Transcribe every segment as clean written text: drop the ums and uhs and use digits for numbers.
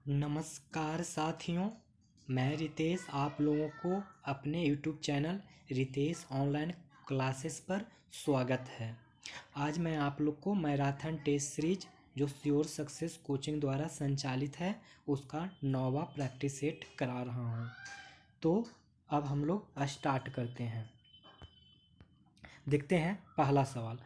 नमस्कार साथियों, मैं रितेश आप लोगों को अपने YouTube channel Ritesh online classes पर स्वागत है। आज मैं आप लोग को मैराथन टेस्ट सीरीज जो श्योर सक्सेस कोचिंग द्वारा संचालित है उसका 9वां प्रैक्टिस सेट करा रहा हूँ। तो अब हम लोग स्टार्ट करते हैं। देखते हैं पहला सवाल।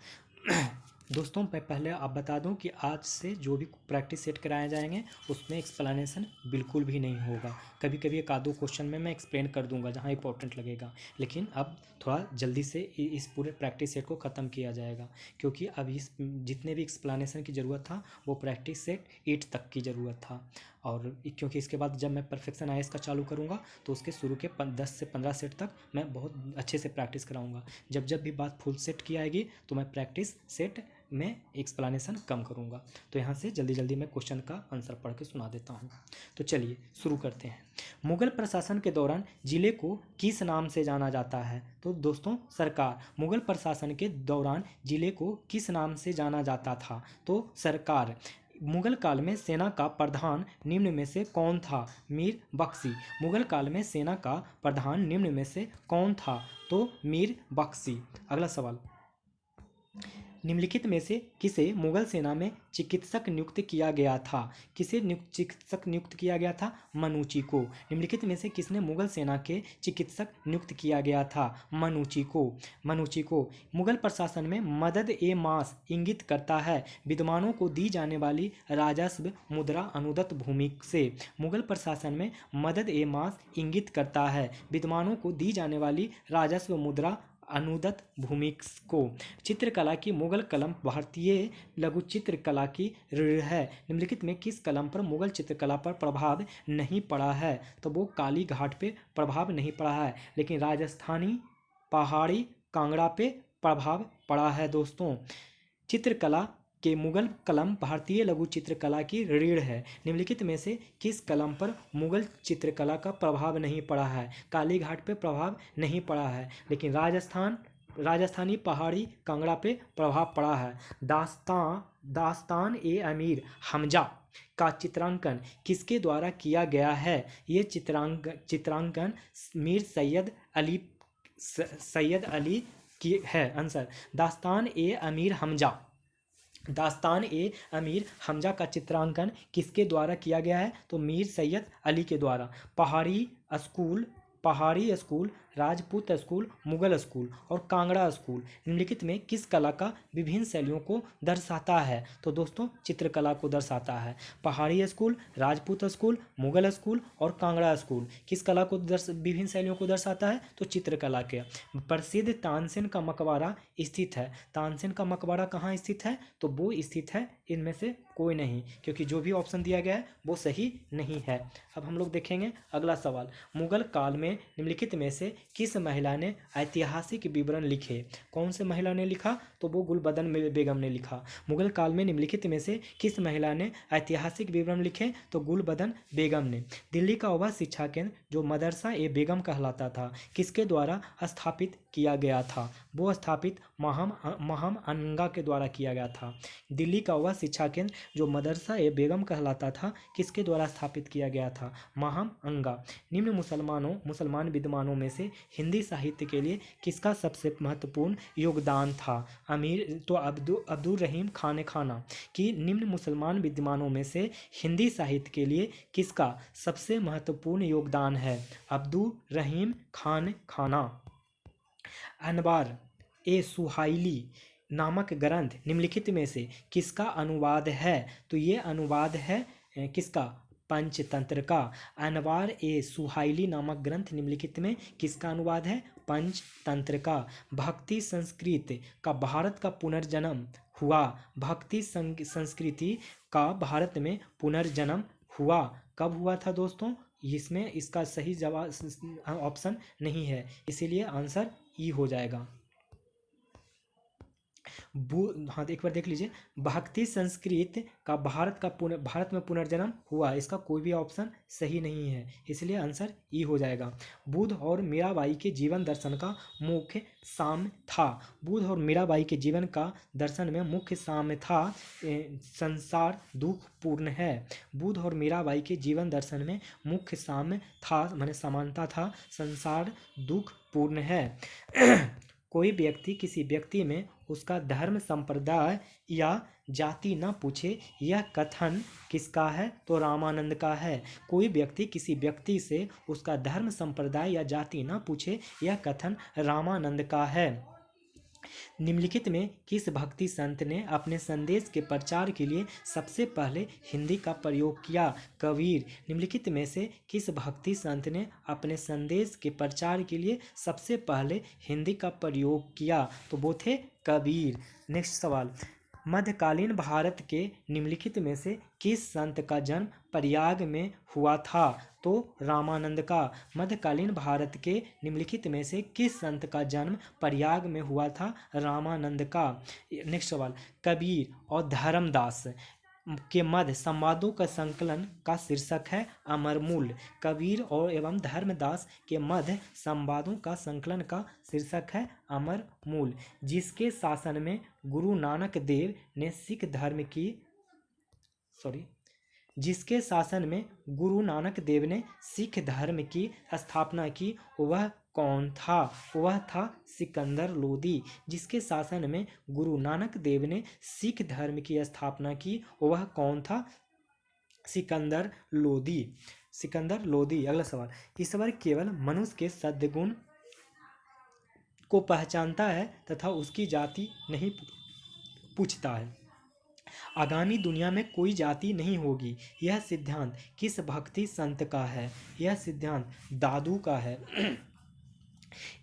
दोस्तों मैं पहले आप बता दूं कि आज से जो भी प्रैक्टिस सेट कराए जाएंगे उसमें एक्सप्लेनेशन बिल्कुल भी नहीं होगा। कभी कभी एक आधो क्वेश्चन में मैं एक्सप्लेन कर दूंगा जहां इंपॉर्टेंट लगेगा, लेकिन अब थोड़ा जल्दी से इस पूरे प्रैक्टिस सेट को ख़त्म किया जाएगा, क्योंकि अब इस जितने भी एक्सप्लेनेशन की ज़रूरत था वो प्रैक्टिस सेट 8 तक की ज़रूरत था। और क्योंकि इसके बाद जब मैं परफेक्शन आईएएस का चालू करूँगा तो उसके शुरू के 10 से 15 सेट तक मैं बहुत अच्छे से प्रैक्टिस कराऊँगा। जब भी बात फुल सेट की आएगी तो मैं प्रैक्टिस सेट में एक्सप्लेनेशन कम करूँगा। तो यहाँ से जल्दी जल्दी मैं क्वेश्चन का आंसर पढ़ के सुना देता हूँ। तो चलिए शुरू करते हैं। मुगल प्रशासन के दौरान जिले को किस नाम से जाना जाता है? तो दोस्तों सरकार। मुगल प्रशासन के दौरान जिले को किस नाम से जाना जाता था? तो सरकार। मुगल काल में सेना का प्रधान निम्न में से कौन था? मीर बख्शी। मुगल काल में सेना का प्रधान निम्न में से कौन था? तो मीर बख्शी। अगला सवाल। निम्नलिखित में से किसे मुगल सेना में चिकित्सक नियुक्त किया गया था? किसे चिकित्सक नियुक्त किया गया था? मनुची को। निम्नलिखित में से किसने मुगल सेना के चिकित्सक नियुक्त किया गया था? मनुची को। मुगल प्रशासन में मदद ए मास इंगित करता है विद्वानों को दी जाने वाली राजस्व मुद्रा अनुदत्त भूमि से। मुगल प्रशासन में मदद ए मास इंगित करता है विद्वानों को दी जाने वाली राजस्व मुद्रा अनुदत्त भूमि को। चित्रकला की मुगल कलम भारतीय लघु चित्रकला की रीढ़ है। निम्नलिखित में किस कलम पर मुगल चित्रकला पर प्रभाव नहीं पड़ा है? तो वो काली घाट पे प्रभाव नहीं पड़ा है, लेकिन राजस्थानी पहाड़ी कांगड़ा पे प्रभाव पड़ा है। दोस्तों चित्रकला के मुगल कलम भारतीय लघु चित्रकला की रीढ़ है। निम्नलिखित में से किस कलम पर मुगल चित्रकला का प्रभाव नहीं पड़ा है? काली घाट पे प्रभाव नहीं पड़ा है, लेकिन राजस्थानी पहाड़ी कांगड़ा पे प्रभाव पड़ा है। दास्तान ए अमीर हमजा का चित्रांकन किसके द्वारा किया गया है? ये चित्रांकन मीर सैयद अली की है। आंसर दास्तान ए अमीर हमजा का चित्रांकन किसके द्वारा किया गया है? तो मीर सैयद अली के द्वारा। पहाड़ी school, Rajput school, Mughal school और कांगड़ा स्कूल निम्नलिखित में किस कला का विभिन्न शैलियों को दर्शाता है? तो दोस्तों चित्रकला को दर्शाता है। पहाड़ी school, Rajput school, Mughal school और कांगड़ा स्कूल किस कला को विभिन्न शैलियों को दर्शाता है? तो चित्रकला के। प्रसिद्ध तानसेन का मकबरा स्थित है। तानसेन का मकबरा कहाँ स्थित है? तो वो स्थित है इनमें से कोई नहीं, क्योंकि जो भी ऑप्शन दिया गया है वो सही नहीं है। अब हम लोग देखेंगे अगला सवाल। मुगल काल में निम्नलिखित में से किस महिला ने ऐतिहासिक विवरण लिखे? कौन से महिला ने लिखा? तो वो गुलबदन बेगम ने लिखा। मुगल काल में निम्नलिखित में से किस महिला ने ऐतिहासिक विवरण लिखे? तो गुलबदन बेगम ने। दिल्ली का वह शिक्षा केंद्र जो मदरसा ए बेगम कहलाता था किसके द्वारा स्थापित किया गया था? वो स्थापित महम अनंगा के द्वारा किया गया था। दिल्ली का वह शिक्षा केंद्र जो मदरसा ए बेगम कहलाता था किसके द्वारा स्थापित किया गया था? महम अंगा। निम्न मुसलमान विद्वानों में से हिंदी साहित्य के लिए किसका सबसे महत्वपूर्ण योगदान था? अब्दुल रहीम खाना कि निम्न मुसलमान विद्वानों में से हिंदी साहित्य के लिए किसका सबसे महत्वपूर्ण योगदान है? अब्दुल रहीम खाना। अनवार ए सुहाइली नामक ग्रंथ निम्नलिखित में से किसका अनुवाद है? तो ये अनुवाद है किसका? पंचतंत्र का। अनवार ए सुहाइली नामक ग्रंथ निम्नलिखित में किसका अनुवाद है? पंचतंत्र का। भक्ति संस्कृति का भारत का पुनर्जन्म हुआ। भक्ति संस्कृति का भारत में पुनर्जन्म हुआ। कब हुआ था दोस्तों? इसमें इसका सही जवाब ऑप्शन नहीं है, इसीलिए आंसर ई हो जाएगा। हाँ, एक बार देख लीजिए। भक्ति संस्कृत का भारत में पुनर्जन्म हुआ, इसका कोई भी ऑप्शन सही नहीं है, इसलिए आंसर ई हो जाएगा। बुद्ध और मीराबाई के जीवन दर्शन का मुख्य साम्य था। बुद्ध और मीराबाई के जीवन का दर्शन में मुख्य साम्य था, संसार दुखपूर्ण है। बुद्ध और मीराबाई के जीवन दर्शन में मुख्य साम्य था, माने समानता था, संसार दुखपूर्ण है। कोई व्यक्ति किसी व्यक्ति में उसका धर्म संप्रदाय या जाति न पूछे, यह कथन किसका है? तो रामानंद का है। कोई व्यक्ति किसी व्यक्ति से उसका धर्म संप्रदाय या जाति न पूछे, यह कथन रामानंद का है। निम्नलिखित में किस भक्ति संत ने अपने संदेश के प्रचार के लिए सबसे पहले हिंदी का प्रयोग किया? कबीर। निम्नलिखित में से किस भक्ति संत ने अपने संदेश के प्रचार के लिए सबसे पहले हिंदी का प्रयोग किया? तो वो थे कबीर। नेक्स्ट सवाल, मध्यकालीन भारत के निम्नलिखित में से किस संत का जन्म प्रयाग में हुआ था? तो रामानंद का। मध्यकालीन भारत के निम्नलिखित में से किस संत का जन्म प्रयाग में हुआ था? रामानंद का। नेक्स्ट सवाल, कबीर और धर्मदास के मध्य संवादों का संकलन का शीर्षक है अमरमूल। कबीर और एवं धर्मदास के मध्य संवादों का संकलन का शीर्षक है अमरमूल, जिसके शासन में गुरु नानक देव ने सिख धर्म की जिसके शासन में गुरु नानक देव ने सिख धर्म की स्थापना की, वह कौन था? वह था सिकंदर लोदी। जिसके शासन में गुरु नानक देव ने सिख धर्म की स्थापना की, वह कौन था? सिकंदर लोदी। सिकंदर लोदी। अगला सवाल, ईश्वर केवल मनुष्य के सद्गुण को पहचानता है तथा उसकी जाति नहीं पूछता है। आगामी दुनिया में कोई जाति नहीं होगी, यह सिद्धांत किस भक्ति संत का है? यह सिद्धांत दादू का है।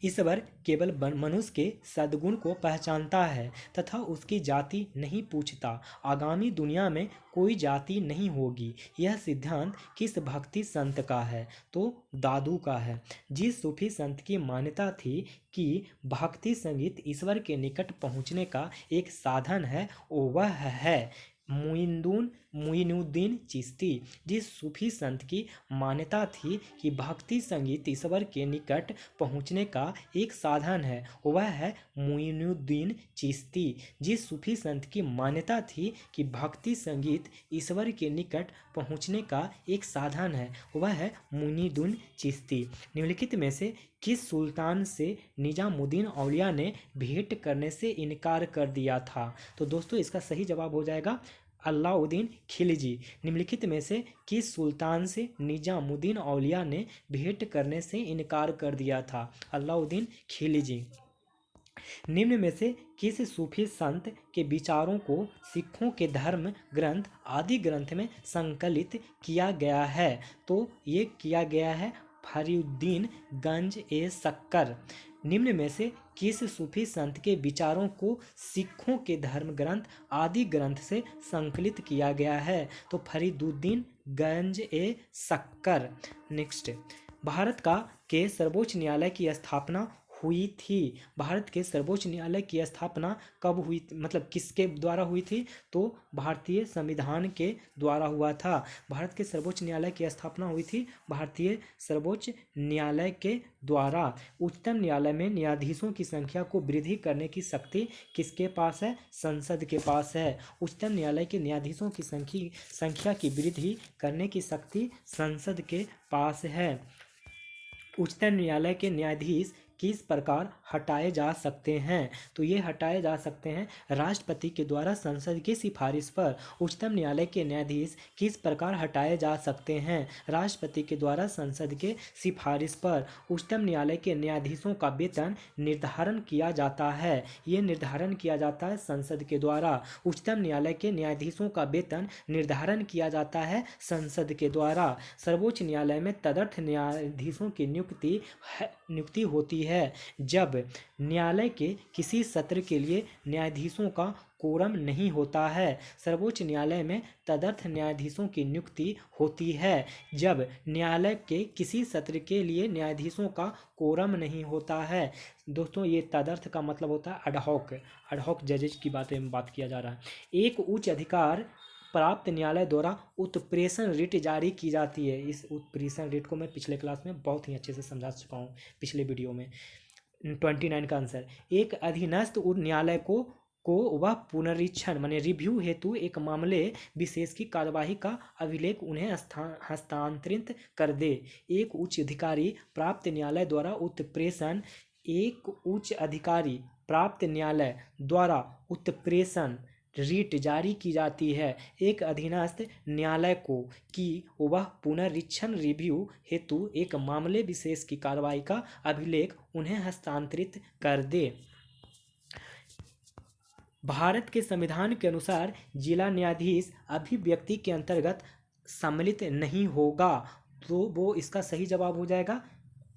ईश्वर केवल मनुष्य के सद्गुण को पहचानता है तथा उसकी जाति नहीं पूछता। आगामी दुनिया में कोई जाति नहीं होगी, यह सिद्धांत किस भक्ति संत का है? तो दादू का है। जिस सूफी संत की मान्यता थी कि भक्ति संगीत ईश्वर के निकट पहुँचने का एक साधन है, वह है मुइनुद्दीन चिश्ती। जिस सूफी संत की मान्यता थी कि भक्ति संगीत ईश्वर के निकट पहुँचने का एक साधन है, वह है मुइनुद्दीन चिश्ती। जिस सूफी संत की मान्यता थी कि भक्ति संगीत ईश्वर के निकट पहुँचने का एक साधन है, वह है मुइनुद्दीन चिश्ती। निम्नलिखित में से किस सुल्तान से निजामुद्दीन औलिया ने भेंट करने से इनकार कर दिया था? तो दोस्तों इसका सही जवाब हो जाएगा अलाउद्दीन खिलजी। निम्नलिखित में से किस सुल्तान से निजामुद्दीन औलिया ने भेंट करने से इनकार कर दिया था? अलाउद्दीन खिलजी। निम्न में से किस सूफी संत के विचारों को सिखों के धर्म ग्रंथ आदि ग्रंथ में संकलित किया गया है? तो ये किया गया है फरीउद्दीन गंज ए सक्कर। निम्न में से किस सूफी संत के विचारों को सिखों के धर्म ग्रंथ आदि ग्रंथ से संकलित किया गया है? तो फरीदुद्दीन गंज ए सक्कर। नेक्स्ट, भारत के सर्वोच्च न्यायालय की स्थापना हुई थी। भारत के सर्वोच्च न्यायालय की स्थापना कब हुई, मतलब किसके द्वारा हुई थी? तो भारतीय संविधान के द्वारा हुआ था। भारत के सर्वोच्च न्यायालय की स्थापना हुई थी भारतीय सर्वोच्च न्यायालय के द्वारा। उच्चतम न्यायालय में न्यायाधीशों की संख्या को वृद्धि करने की शक्ति किसके पास है? संसद के पास है। उच्चतम न्यायालय के न्यायाधीशों की संख्या की वृद्धि करने की शक्ति संसद के पास है। उच्चतम न्यायालय के न्यायाधीश किस प्रकार हटाए जा सकते हैं? तो ये हटाए जा सकते हैं राष्ट्रपति के द्वारा संसद की सिफारिश पर। उच्चतम न्यायालय के न्यायाधीश किस प्रकार हटाए जा सकते हैं? राष्ट्रपति के द्वारा संसद के सिफारिश पर। उच्चतम न्यायालय के न्यायाधीशों का वेतन निर्धारण किया जाता है, ये निर्धारण किया जाता है संसद के द्वारा। उच्चतम न्यायालय के न्यायाधीशों का वेतन निर्धारण किया जाता है संसद के द्वारा। सर्वोच्च न्यायालय में तदर्थ न्यायाधीशों की नियुक्ति नियुक्ति होती है जब न्यायालय के किसी सत्र के लिए न्यायाधीशों का कोरम नहीं होता है। सर्वोच्च न्यायालय में तदर्थ न्यायाधीशों की नियुक्ति होती है जब न्यायालय के किसी सत्र के लिए न्यायाधीशों का कोरम नहीं होता है। दोस्तों, ये तदर्थ का मतलब होता है अडहॉक जजेज की बात किया जा रहा है। एक उच्च अधिकार प्राप्त न्यायालय द्वारा उत्प्रेषण रिट जारी की जाती है। इस उत्प्रेषण रिट को मैं पिछले क्लास में बहुत ही अच्छे से समझा चुका हूँ, पिछले वीडियो में। 29 का आंसर, एक अधीनस्थ न्यायालय को वह पुनरीक्षण माने रिव्यू हेतु एक मामले विशेष की कार्यवाही का अभिलेख उन्हें हस्तांतरित कर दे। एक उच्च अधिकारी प्राप्त न्यायालय द्वारा उत्प्रेषण एक उच्च अधिकारी प्राप्त न्यायालय द्वारा उत्प्रेषण रीट जारी की जाती है एक अधीनस्थ न्यायालय को कि वह पुनरीक्षण रिव्यू हेतु एक मामले विशेष की कार्रवाई का अभिलेख उन्हें हस्तांतरित कर दे। भारत के संविधान के अनुसार जिला न्यायाधीश अभिव्यक्ति के अंतर्गत सम्मिलित नहीं होगा, तो वो इसका सही जवाब हो जाएगा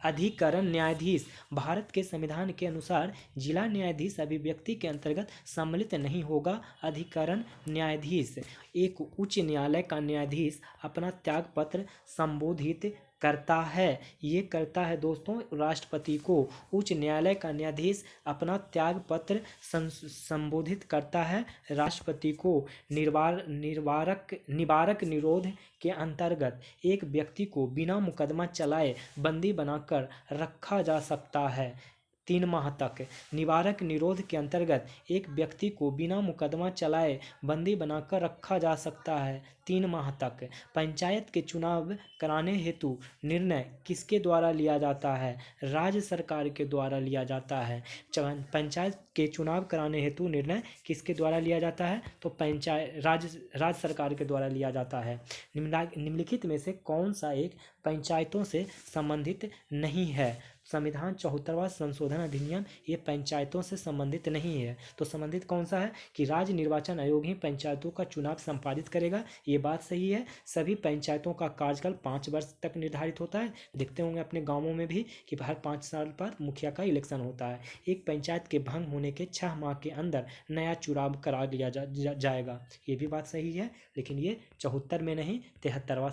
अधिकरण न्यायाधीश। भारत के संविधान के अनुसार जिला न्यायाधीश अभिव्यक्ति के अंतर्गत सम्मिलित नहीं होगा, अधिकरण न्यायाधीश। एक उच्च न्यायालय का न्यायाधीश अपना त्यागपत्र संबोधित करता है। ये करता है दोस्तों राष्ट्रपति को। उच्च न्यायालय का न्यायाधीश अपना त्यागपत्र संबोधित करता है राष्ट्रपति को। निवारक निरोध के अंतर्गत एक व्यक्ति को बिना मुकदमा चलाए बंदी बनाकर रखा जा सकता है 3 माह तक। निवारक निरोध के अंतर्गत एक व्यक्ति को बिना मुकदमा चलाए बंदी बनाकर रखा जा सकता है 3 माह तक। पंचायत के चुनाव कराने हेतु निर्णय किसके द्वारा लिया जाता है? राज्य सरकार के द्वारा लिया जाता है। पंचायत के चुनाव कराने हेतु निर्णय किसके द्वारा लिया जाता है? तो राज्य सरकार के द्वारा लिया जाता है। निम्नलिखित में से कौन सा एक पंचायतों से संबंधित नहीं है? संविधान 74वां संशोधन अधिनियम ये पंचायतों से संबंधित नहीं है। तो संबंधित कौन सा है कि राज्य निर्वाचन आयोग ही पंचायतों का चुनाव संपादित करेगा। ये बात सही है। सभी पंचायतों का कार्यकाल 5 वर्ष तक निर्धारित होता है। देखते होंगे अपने गांवों में भी कि हर 5 साल पर मुखिया का इलेक्शन होता है। एक पंचायत के भंग होने के 6 माह के अंदर नया चुनाव करा लिया जाएगा। ये भी बात सही है, लेकिन ये 74 में नहीं 73वां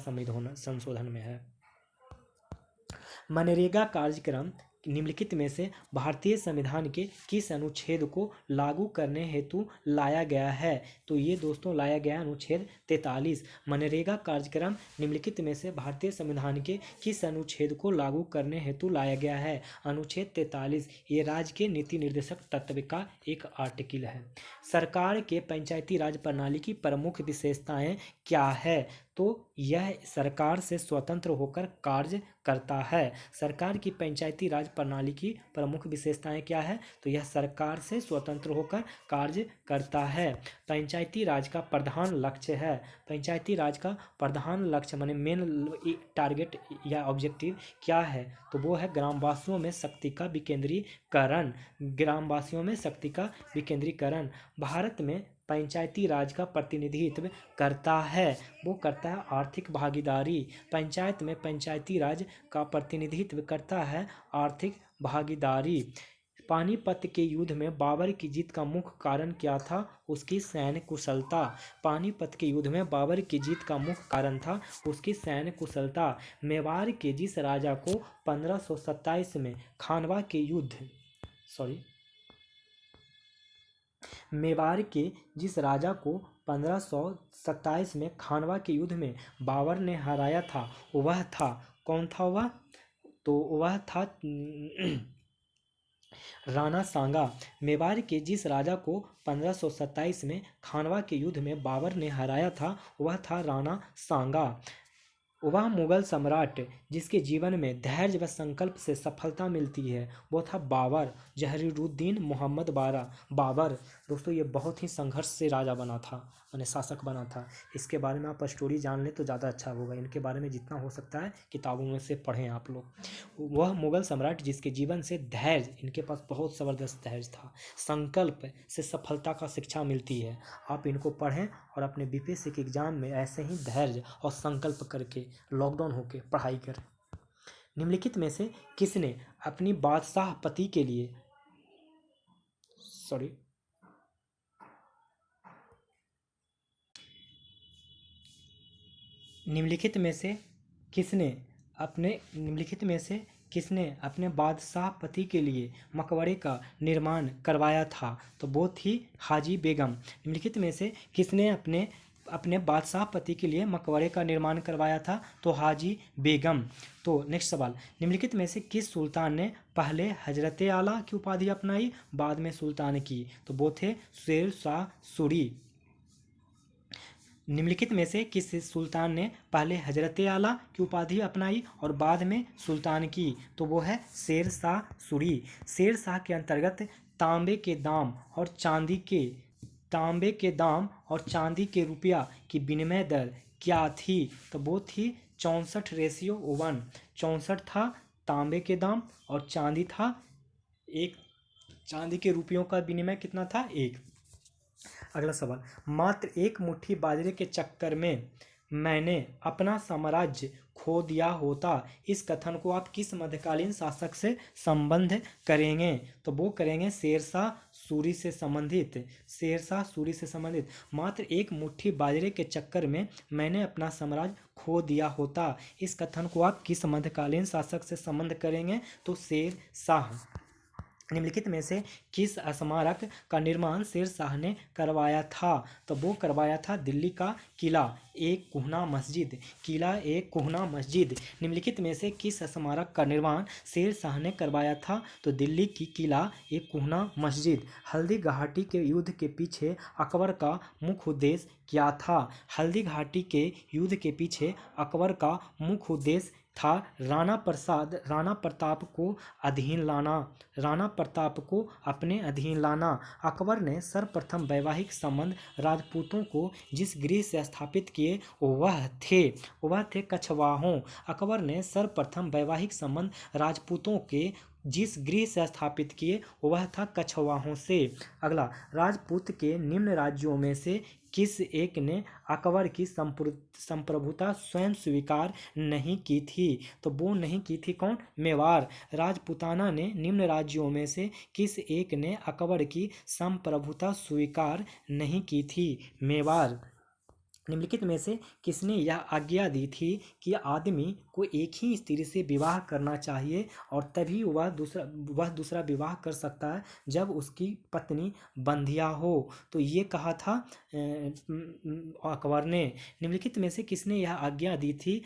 संशोधन में है। मनरेगा कार्यक्रम निम्नलिखित में से भारतीय संविधान के किस अनुच्छेद को लागू करने हेतु लाया गया है? तो ये दोस्तों लाया गया अनुच्छेद 43। मनरेगा कार्यक्रम निम्नलिखित में से भारतीय संविधान के किस अनुच्छेद को लागू करने हेतु लाया गया है? अनुच्छेद 43। ये राज्य के नीति निर्देशक तत्व का एक आर्टिकल है। सरकार के पंचायती राज प्रणाली की प्रमुख विशेषताएं क्या है? तो यह सरकार से स्वतंत्र होकर कार्य करता है। सरकार की पंचायती राज प्रणाली की प्रमुख विशेषताएं क्या है? तो यह सरकार से स्वतंत्र होकर कार्य करता है। पंचायती राज का प्रधान लक्ष्य है। पंचायती राज का प्रधान लक्ष्य माने मेन टारगेट या ऑब्जेक्टिव क्या है? तो वो है ग्रामवासियों में शक्ति का विकेंद्रीकरण। ग्रामवासियों में शक्ति का विकेंद्रीकरण। भारत में पंचायती राज का प्रतिनिधित्व करता है, वो करता है आर्थिक भागीदारी। पंचायत में पंचायती राज का प्रतिनिधित्व करता है आर्थिक भागीदारी। पानीपत के युद्ध में बाबर की जीत का मुख्य कारण क्या था? उसकी सैन्य कुशलता। पानीपत के युद्ध में बाबर की जीत का मुख्य कारण था उसकी सैन्य कुशलता। मेवाड़ के जिस राजा को 1527 में खानवा के युद्ध मेवाड़ के जिस राजा को 1527 में खानवा के युद्ध में बाबर ने हराया था वह था, कौन था वह? तो वह था राणा सांगा। मेवाड़ के जिस राजा को 1527 में खानवा के युद्ध में बाबर ने हराया था वह था राणा सांगा। वह मुगल सम्राट जिसके जीवन में धैर्य व संकल्प से सफलता मिलती है वो था बाबर, जहीरुद्दीन मोहम्मद बाबर। दोस्तों ये बहुत ही संघर्ष से राजा बना था, माने शासक बना था। इसके बारे में आप स्टोरी जान लें तो ज़्यादा अच्छा होगा। इनके बारे में जितना हो सकता है किताबों में से पढ़ें आप लोग। वह मुगल सम्राट जिसके जीवन से धैर्य, इनके पास बहुत ज़बरदस्त धैर्य था, संकल्प से सफलता का शिक्षा मिलती है। आप इनको पढ़ें और अपने बीपीएससी के एग्जाम में ऐसे ही धैर्य और संकल्प करके लॉकडाउन होके पढ़ाई करें। निम्नलिखित में से किसने अपनी बादशाह पति के लिए सॉरी निम्नलिखित में से किसने अपने बादशाह पति के लिए मकबरे का निर्माण करवाया था? तो वो थी हाजी बेगम। निम्नलिखित में से किसने अपने अपने बादशाह पति के लिए मकबरे का निर्माण करवाया था? तो हाजी बेगम। तो नेक्स्ट सवाल, निम्नलिखित में से किस सुल्तान ने पहले हजरत आला की उपाधि अपनाई, बाद में सुल्तान की? तो वो थे शेर शाह सूरी। निम्नलिखित में से किस सुल्तान ने पहले हजरत आला की उपाधि अपनाई और बाद में सुल्तान की? तो वो है शेर शाह सूरी। शेर शाह के अंतर्गत तांबे के दाम और चांदी के रुपया की विनिमय दर क्या थी? तो वो थी 64:1। 64 था तांबे के दाम और चांदी था एक। चांदी के रुपयों का विनिमय कितना था? 1। अगला सवाल, मात्र एक मुट्ठी बाजरे के चक्कर में मैंने अपना साम्राज्य खो दिया होता, इस कथन को आप किस मध्यकालीन शासक से संबंध करेंगे? तो वो करेंगे शेरशाह सूरी से संबंधित। शेरशाह सूरी से संबंधित। मात्र एक मुट्ठी बाजरे के चक्कर में मैंने अपना साम्राज्य खो दिया होता, इस कथन को आप किस मध्यकालीन शासक से संबंध करेंगे? तो शेरशाह। निम्नलिखित में से किस स्मारक का निर्माण शेर शाह ने करवाया था? तो वो करवाया था दिल्ली का किला एक कोहना मस्जिद। किला एक कोहना मस्जिद। निम्नलिखित में से किस स्मारक का निर्माण शेर शाह ने करवाया था? तो दिल्ली की किला एक कोहना मस्जिद। हल्दी घाटी के युद्ध के पीछे अकबर का मुख्य उद्देश्य क्या था? हल्दी घाटी के युद्ध के पीछे अकबर का मुख्य उद्देश्य था राणा प्रताप को अपने अधीन लाना। अकबर ने सर्वप्रथम वैवाहिक संबंध राजपूतों को जिस गृह से स्थापित किए वह थे कछवाहों। अकबर ने सर्वप्रथम वैवाहिक संबंध राजपूतों के जिस गृह से स्थापित किए वह था कछवाहों से। अगला, राजपूत के निम्न राज्यों में से किस एक ने अकबर की संप्रभुता स्वयं स्वीकार नहीं की थी? तो वो नहीं की थी कौन? मेवाड़। राजपूताना ने निम्न राज्यों में से किस एक ने अकबर की संप्रभुता स्वीकार नहीं की थी? मेवाड़। निम्नलिखित में से किसने यह आज्ञा दी थी कि आदमी को एक ही स्त्री से विवाह करना चाहिए और तभी वह दूसरा विवाह कर सकता है जब उसकी पत्नी बंधिया हो? तो ये कहा था अकबर ने। निम्नलिखित में से किसने यह आज्ञा दी थी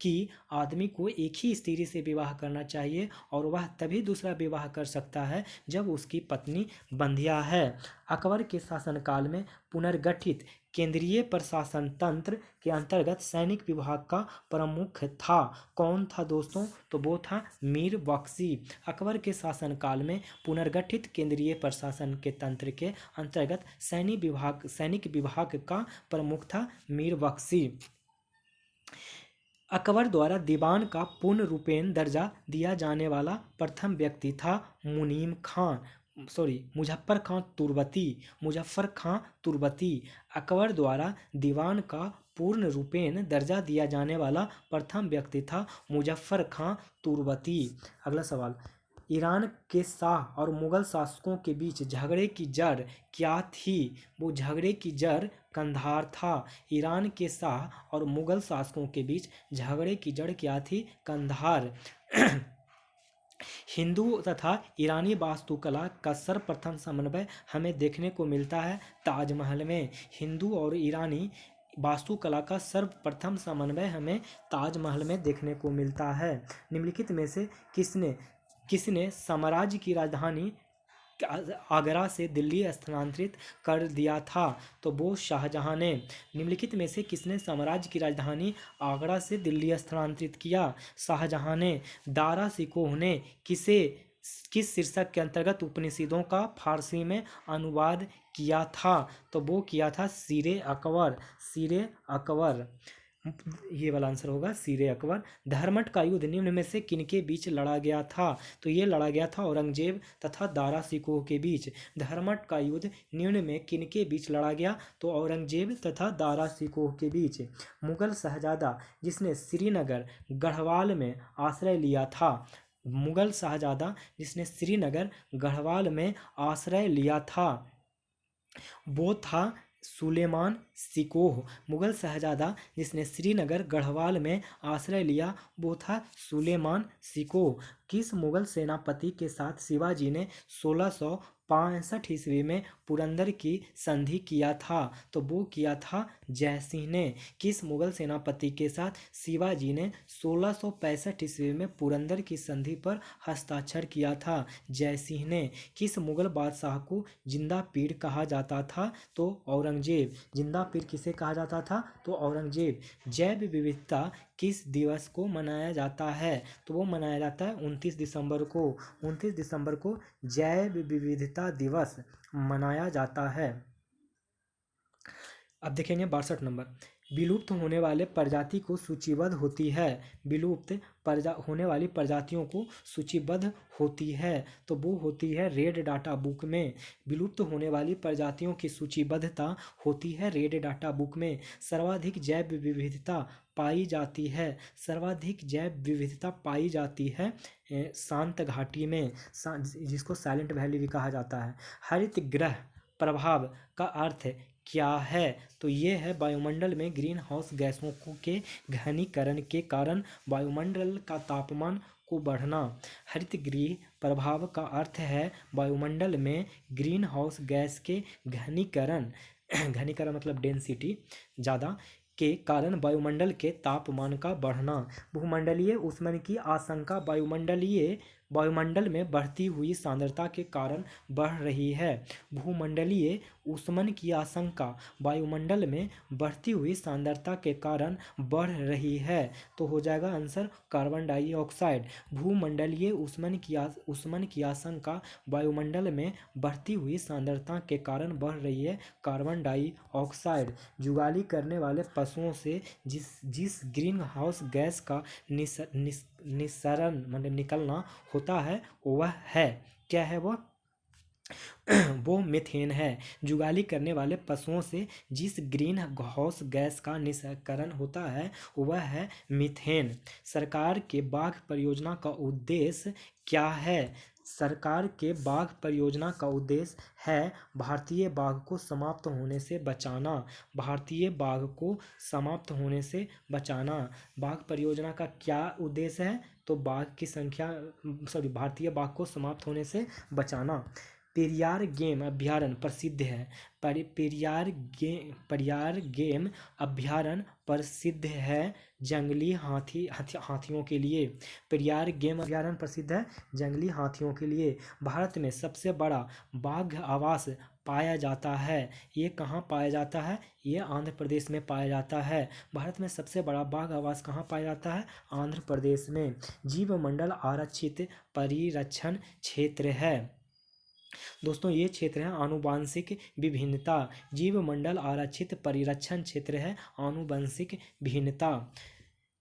कि आदमी को एक ही स्त्री से विवाह करना चाहिए और वह तभी दूसरा विवाह कर सकता है जब उसकी पत्नी बंधिया है? अकबर के शासनकाल में पुनर्गठित केंद्रीय प्रशासन तंत्र के अंतर्गत सैनिक विभाग का प्रमुख था। कौन था दोस्तों? तो वो था मीर बख्शी। अकबर के शासनकाल में पुनर्गठित केंद्रीय प्रशासन के तंत्र के अंतर्गत सैनिक विभाग का प्रमुख था मीर बख्शी। अकबर द्वारा दीवान का पूर्ण रूपेण दर्जा दिया जाने वाला प्रथम व्यक्ति था मुजफ्फर खां तुर्बती। अकबर द्वारा दीवान का पूर्ण रूपेण दर्जा दिया जाने वाला प्रथम व्यक्ति था मुजफ्फर खां तुर्बती। अगला सवाल, ईरान के शाह और मुगल शासकों के बीच झगड़े की जड़ क्या थी? वो झगड़े की जड़ कंधार था। ईरान के शाह और मुगल शासकों के बीच झगड़े की जड़ क्या थी? कंधार। हिंदू तथा ईरानी वास्तुकला का सर्वप्रथम समन्वय हमें देखने को मिलता है ताजमहल में। हिंदू और ईरानी वास्तुकला का सर्वप्रथम समन्वय हमें ताजमहल में देखने को मिलता है। निम्नलिखित में से किसने साम्राज्य की राजधानी आगरा से दिल्ली स्थानांतरित कर दिया था? तो वो शाहजहां ने। निम्नलिखित में से किसने साम्राज्य की राजधानी आगरा से दिल्ली स्थानांतरित किया? शाहजहां ने। दारा शिकोह ने किस शीर्षक के अंतर्गत उपनिषदों का फारसी में अनुवाद किया था? तो वो किया था सीरे अकबर। ये वाला आंसर होगा सीरे अकबर। धर्मट का युद्ध निम्न में से किनके बीच लड़ा गया था? तो ये लड़ा गया था औरंगजेब तथा दारा सिकोह के बीच। धर्मट का युद्ध निम्न में किनके बीच लड़ा गया? तो औरंगजेब तथा दारा सिकोह के बीच। मुगल शहजादा जिसने श्रीनगर गढ़वाल में आश्रय लिया था, मुगल शहजादा जिसने श्रीनगर गढ़वाल में आश्रय लिया था वो था सुलेमान सिकोह। मुगल शहजादा जिसने श्रीनगर गढ़वाल में आश्रय लिया वो था सुलेमान सिकोह। किस मुगल सेनापति के साथ शिवाजी ने 1665 ईस्वी में पुरंदर की संधि किया था? तो वो किया था जयसिंह ने। किस मुगल सेनापति के साथ शिवाजी ने 1665 ईस्वी में पुरंदर की संधि पर हस्ताक्षर किया था? जयसिंह ने। किस मुगल बादशाह को जिंदा पीर कहा जाता था? तो औरंगजेब। जिंदा पीर किसे कहा जाता था? तो औरंगजेब। जैव विविधता किस दिवस को मनाया जाता है? तो वो मनाया जाता है 29 दिसंबर को। 29 दिसंबर को जैव विविधता दिवस मनाया जाता है। अब देखेंगे 62 नंबर। विलुप्त होने वाले प्रजाति को सूचीबद्ध होती है। विलुप्त होने वाली प्रजातियों को सूचीबद्ध होती है तो वो होती है रेड डाटा बुक में। विलुप्त होने वाली प्रजातियों की सूचीबद्धता होती है रेड डाटा बुक में। सर्वाधिक जैव विविधता पाई जाती है, सर्वाधिक जैव विविधता पाई जाती है शांत घाटी में, जिसको साइलेंट वैली भी कहा जाता है। हरित गृह प्रभाव का अर्थ क्या है? तो ये है वायुमंडल में ग्रीन हाउस गैसों के घनीकरण के कारण वायुमंडल का तापमान को बढ़ना। हरित गृह प्रभाव का अर्थ है वायुमंडल में ग्रीन हाउस गैस के घनीकरण घनीकरण मतलब डेंसिटी ज़्यादा के कारण वायुमंडल के तापमान का बढ़ना। भूमंडलीय ऊष्मन की आशंका वायुमंडल में बढ़ती हुई सांद्रता के कारण बढ़ रही है। भूमंडलीय ऊष्मन की आशंका वायुमंडल में बढ़ती हुई सांद्रता के कारण बढ़ रही है तो हो जाएगा आंसर कार्बन डाइऑक्साइड। भूमंडलीय ऊष्मन की आशंका वायुमंडल में बढ़ती हुई सांद्रता के कारण बढ़ रही है, कार्बन डाइऑक्साइड। जुगाली करने वाले पशुओं से जिस ग्रीन हाउस गैस का निस्सरण मतलब निकलना होता है वह है, क्या है वह? वो मीथेन है। जुगाली करने वाले पशुओं से जिस ग्रीन हाउस गैस का निस्सरण होता है वह है मीथेन। सरकार के बाघ परियोजना का उद्देश्य क्या है? सरकार के बाघ परियोजना का उद्देश्य है भारतीय बाघ को समाप्त होने से बचाना। भारतीय बाघ को समाप्त होने से बचाना। बाघ परियोजना का क्या उद्देश्य है? तो बाघ की संख्या भारतीय बाघ को समाप्त होने से बचाना। पेरियार गेम अभ्यारण्य प्रसिद्ध है। पेरियार गेम अभ्यारण्य प्रसिद्ध है जंगली हाथियों के लिए। पेरियार गेम अभ्यारण्य प्रसिद्ध है जंगली हाथियों के लिए। भारत में सबसे बड़ा बाघ आवास पाया जाता है, ये कहाँ पाया जाता है? ये आंध्र प्रदेश में पाया जाता है। भारत में सबसे बड़ा बाघ आवास कहाँ पाया जाता है? आंध्र प्रदेश में। जीव मंडल आरक्षित परिरक्षण क्षेत्र है। दोस्तों ये क्षेत्र है आनुवंशिक विभिन्नता। जीव मंडल आरक्षित परिरक्षण क्षेत्र है आनुवंशिक भिन्नता।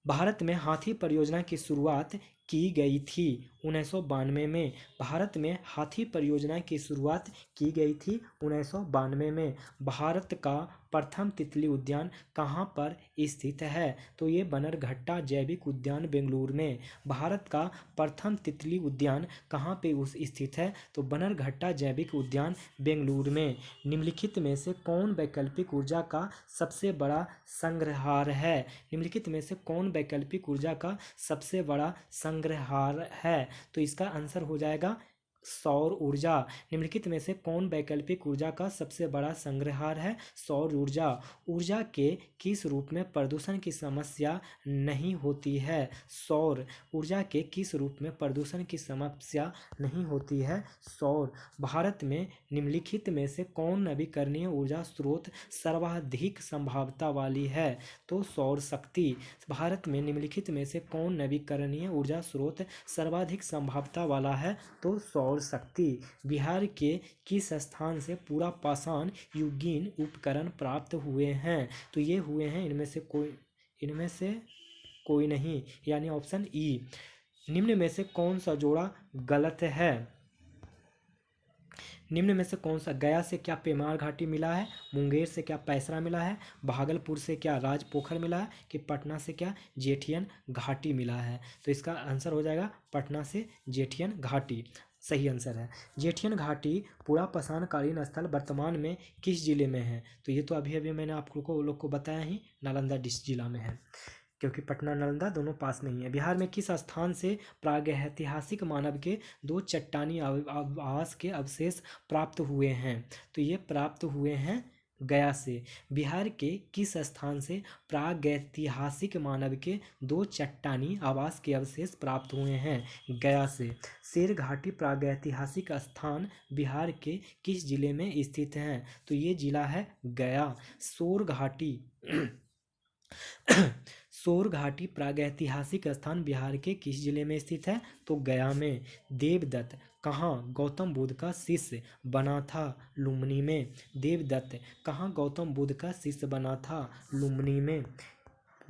भारत में हाथी परियोजना की शुरुआत की गई थी 1992 में। भारत में हाथी परियोजना की शुरुआत की गई थी 1992 में। भारत का प्रथम तितली उद्यान कहाँ पर स्थित है? तो ये बनरघट्टा जैविक उद्यान बेंगलुरु में। भारत का प्रथम तितली उद्यान कहाँ पे स्थित है? तो बनरघट्टा जैविक उद्यान बेंगलुरु में। निम्नलिखित में से कौन वैकल्पिक ऊर्जा का सबसे बड़ा संग्रहार है? निम्नलिखित में से कौन वैकल्पिक ऊर्जा का सबसे बड़ा संग्रहार है? तो इसका आंसर हो जाएगा सौर ऊर्जा। निम्नलिखित में से कौन वैकल्पिक ऊर्जा का सबसे बड़ा संग्रहार है? सौर ऊर्जा। ऊर्जा के किस रूप में प्रदूषण की समस्या नहीं होती है? सौर ऊर्जा के किस रूप में प्रदूषण की समस्या नहीं होती है? सौर। भारत में निम्नलिखित में से कौन नवीकरणीय ऊर्जा स्रोत सर्वाधिक संभावना वाली है? तो सौर शक्ति। भारत में निम्नलिखित में से कौन नवीकरणीय ऊर्जा स्रोत सर्वाधिक संभावना वाला है? तो सौर शक्ति। बिहार के किस स्थान से पूरा पाषाण युगीन उपकरण प्राप्त हुए हैं? तो ये हुए हैं इनमें से कोई इनमें से कोई नहीं, यानी ऑप्शन ई। निम्न में से कौन सा जोड़ा गलत है? निम्न में से कौन सा, गया से क्या पेमार घाटी मिला है, मुंगेर से क्या पैसरा मिला है, भागलपुर से क्या राजपोखर मिला है, कि पटना से क्या जेठियन घाटी मिला है? तो इसका आंसर हो जाएगा पटना से जेठियन घाटी, सही आंसर है। जेठियन घाटी पुरापाषाणकालीन स्थल वर्तमान में किस जिले में है? तो ये तो अभी अभी मैंने आप लोग को बताया ही, नालंदा जिला में है, क्योंकि पटना नालंदा दोनों पास में ही है। बिहार में किस स्थान से प्रागैतिहासिक मानव के दो चट्टानी आवास के अवशेष प्राप्त हुए हैं? तो ये प्राप्त हुए हैं गया से। बिहार के किस स्थान से प्रागैतिहासिक मानव के दो चट्टानी आवास के अवशेष प्राप्त हुए हैं? गया से। शेर घाटी प्रागैतिहासिक स्थान बिहार के किस जिले में स्थित है? तो ये जिला है गया। सोर घाटी सोर घाटी प्रागैतिहासिक स्थान बिहार के किस जिले में स्थित है? तो गया में। देवदत्त कहाँ गौतम बुद्ध का शिष्य बना था? लुम्बिनी में। देवदत्त कहाँ गौतम बुद्ध का शिष्य बना था? लुम्बिनी में।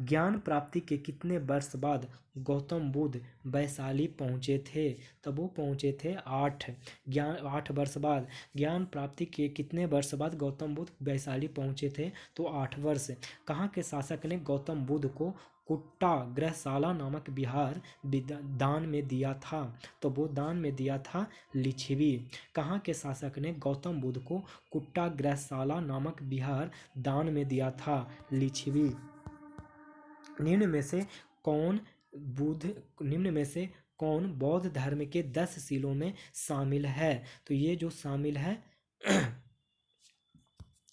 ज्ञान प्राप्ति के कितने वर्ष बाद गौतम बुद्ध वैशाली पहुँचे थे? तब वो पहुँचे थे 8 वर्ष बाद। ज्ञान प्राप्ति के कितने वर्ष बाद गौतम बुद्ध वैशाली पहुँचे थे? तो 8 वर्ष। कहाँ के शासक ने गौतम बुद्ध को कुट्टा ग्रहशाला नामक विहार दान में दिया था? तो वो दान में दिया था लिच्छवी। कहाँ के शासक ने गौतम बुद्ध को कुट्टा ग्रहशाला नामक विहार दान में दिया था? लिच्छवी। निम्न में से कौन बौद्ध धर्म के 10 शीलों में शामिल है? तो ये जो शामिल है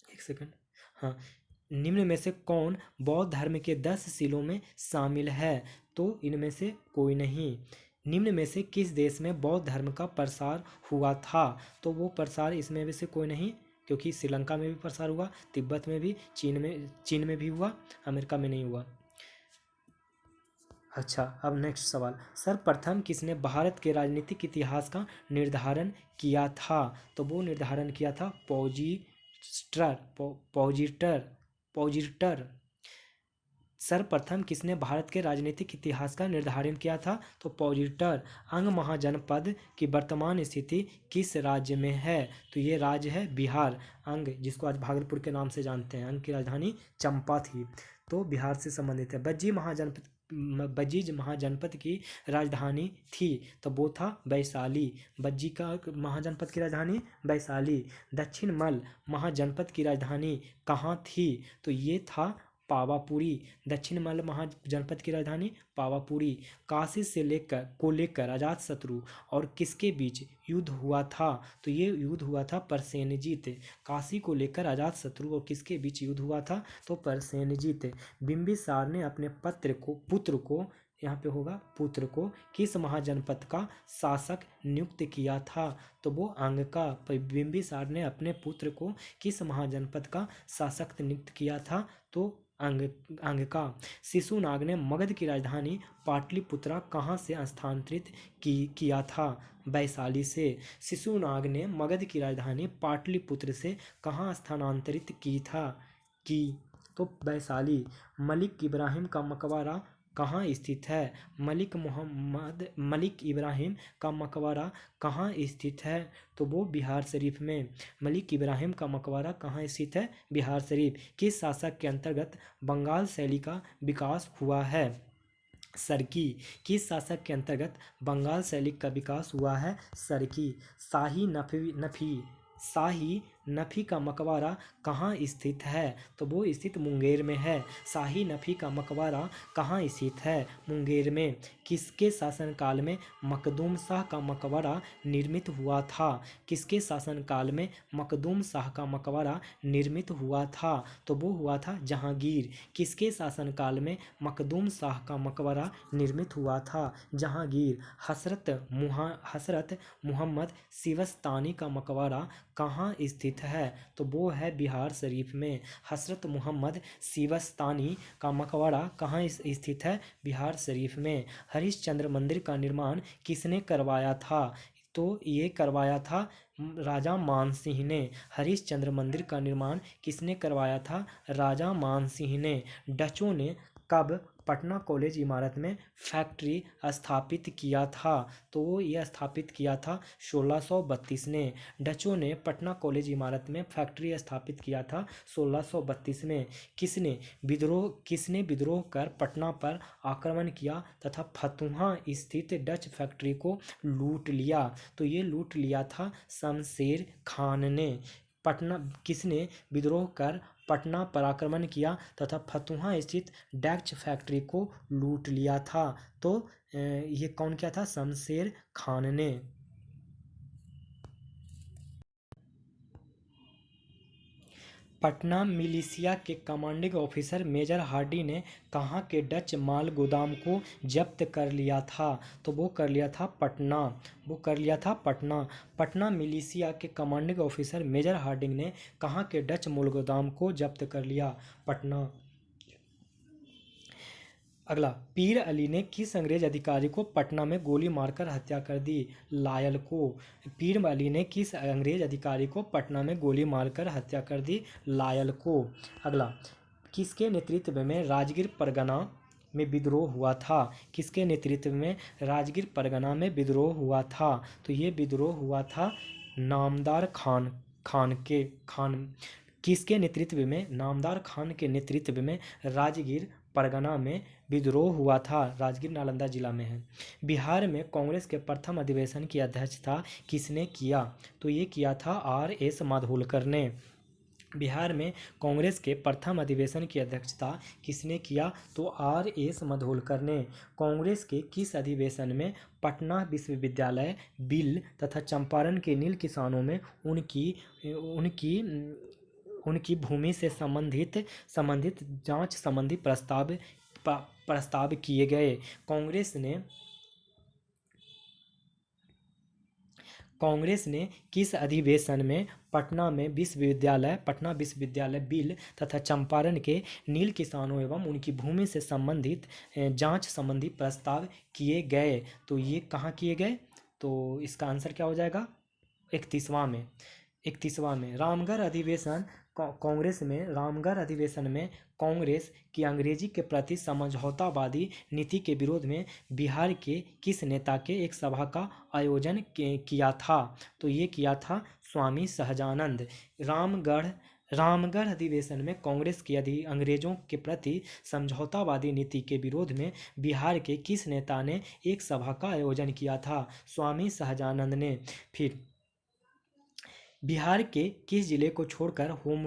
एक सेकंड, हाँ, निम्न में से कौन बौद्ध धर्म के 10 शीलों में शामिल है? तो इनमें से कोई नहीं। निम्न में से किस देश में बौद्ध धर्म का प्रसार हुआ था? तो वो प्रसार इसमें से कोई नहीं, क्योंकि श्रीलंका में भी प्रसार हुआ, तिब्बत में भी, चीन में भी हुआ, अमेरिका में नहीं हुआ। अच्छा, अब नेक्स्ट सवाल, सर्वप्रथम किसने भारत के राजनीतिक इतिहास का निर्धारण किया था? तो वो निर्धारण किया था पॉजिटर। सर्वप्रथम किसने भारत के राजनीतिक इतिहास का निर्धारण किया था? तो पॉजिटर। अंग महाजनपद की वर्तमान स्थिति किस राज्य में है? तो ये राज्य है बिहार। अंग, जिसको आज भागलपुर के नाम से जानते हैं, अंग की राजधानी चंपा थी, तो बिहार से संबंधित है। बज्जी महाजनपद की राजधानी थी, तो वो था वैशाली। बज्जी का महाजनपद की राजधानी वैशाली। दक्षिण मल महाजनपद की राजधानी कहाँ थी? तो ये था पावापुरी। दक्षिण मल महाजनपद की राजधानी पावापुरी। काशी से लेकर अजातशत्रु और किसके बीच युद्ध हुआ था? तो ये युद्ध हुआ था परसेनजीत। काशी को लेकर अजातशत्रु और किसके बीच युद्ध हुआ था? तो परसेनजीत। बिंबिसार ने अपने पुत्र को यहाँ पे होगा पुत्र को किस महाजनपद का शासक नियुक्त किया था? तो वो अंग का। बिंबिसार ने अपने पुत्र को किस महाजनपद का शासक नियुक्त किया था? तो अंग का। शिशुनाग ने मगध की राजधानी पाटलिपुत्रा कहाँ से स्थानांतरित किया था? वैशाली से। शिशुनाग ने मगध की राजधानी पाटलिपुत्र से कहाँ स्थानांतरित की? तो वैशाली। मलिक इब्राहिम का मकबरा कहाँ स्थित है? मलिक इब्राहिम का मकबरा कहाँ स्थित है? तो वो बिहार शरीफ में। मलिक इब्राहिम का मकबरा कहाँ स्थित है? बिहार शरीफ। किस शासक के अंतर्गत बंगाल शैली का विकास हुआ है? सरकी। किस शासक के अंतर्गत बंगाल शैली का विकास हुआ है? सरकी। शाही नफी का मकबरा कहाँ स्थित है? तो वो स्थित मुंगेर में है। शाही नफी का मकबरा कहाँ स्थित है? मुंगेर में। किसके शासनकाल में मखदूम शाह का मकबरा निर्मित हुआ था? किसके शासनकाल में मखदूम शाह का मकबरा निर्मित हुआ था? तो वो हुआ था जहांगीर। किसके शासनकाल में मखदूम शाह का मकबरा निर्मित हुआ था? जहांगीर। हसरत मुहम्मद सिवस्तानी का मकबरा कहाँ स्थित है? तो वो है बिहार शरीफ में। हसरत मुहम्मद सिवस्तानी का मकबरा कहाँ स्थित है? बिहार शरीफ में। हरिश्चंद्र मंदिर का निर्माण किसने करवाया था? तो ये करवाया था राजा मानसिंह ने। हरिश्चंद्र मंदिर का निर्माण किसने करवाया था? राजा मानसिंह ने। डचों ने कब पटना कॉलेज इमारत में फैक्ट्री स्थापित किया था? तो यह स्थापित किया था 1632 ने। डचों ने पटना कॉलेज इमारत में फैक्ट्री स्थापित किया था 1632 में। किसने विद्रोह कर पटना पर आक्रमण किया तथा फतुहा स्थित डच फैक्ट्री को लूट लिया? तो ये लूट लिया था शमशेर खान ने। पटना किसने विद्रोह कर पटना पर आक्रमण किया तथा फतुहा स्थित डच फैक्ट्री को लूट लिया था? तो ये कौन किया था? शमशेर खान ने। पटना मिलिशिया के कमांडिंग ऑफिसर मेजर हार्डी ने कहाँ के डच माल गोदाम को जब्त कर लिया था? तो वो कर लिया था पटना। पटना मिलिशिया के कमांडिंग ऑफिसर मेजर हार्डिंग ने कहाँ के डच माल गोदाम को जब्त कर लिया? पटना। अगला, पीर अली ने किस अंग्रेज अधिकारी को पटना में गोली मारकर हत्या कर दी? लायल को। पीर अली ने किस अंग्रेज अधिकारी को पटना में गोली मारकर हत्या कर दी? लायल को। अगला, किसके नेतृत्व में राजगीर परगना में विद्रोह हुआ था? किसके नेतृत्व में राजगीर परगना में विद्रोह हुआ था? तो ये विद्रोह हुआ था नामदार खान। किसके नेतृत्व में? नामदार खान के नेतृत्व में राजगीर परगना में विद्रोह हुआ था। राजगीर नालंदा जिला में है। बिहार में कांग्रेस के प्रथम अधिवेशन की अध्यक्षता किसने किया? तो ये किया था R.S. माधोलकर ने। बिहार में कांग्रेस के प्रथम अधिवेशन की अध्यक्षता किसने किया? तो R.S. माधोलकर ने। कांग्रेस के किस अधिवेशन में पटना विश्वविद्यालय बिल तथा चंपारण के नील किसानों में उनकी भूमि से संबंधित जांच संबंधी प्रस्ताव किए गए? कांग्रेस ने किस अधिवेशन में पटना विश्वविद्यालय बिल तथा चंपारण के नील किसानों एवं उनकी भूमि से संबंधित जांच संबंधी प्रस्ताव किए गए? तो ये कहाँ किए गए? तो इसका आंसर क्या हो जाएगा? 31वां में। रामगढ़ अधिवेशन में कांग्रेस की अंग्रेजी के प्रति समझौतावादी नीति के विरोध में बिहार के किस नेता के एक सभा का आयोजन किया था? तो ये किया था स्वामी सहजानंद। रामगढ़ अधिवेशन में कांग्रेस की अंग्रेजों के प्रति समझौतावादी नीति के विरोध में बिहार के किस नेता ने एक सभा का आयोजन किया था? स्वामी सहजानंद ने। फिर बिहार के किस जिले को छोड़कर होम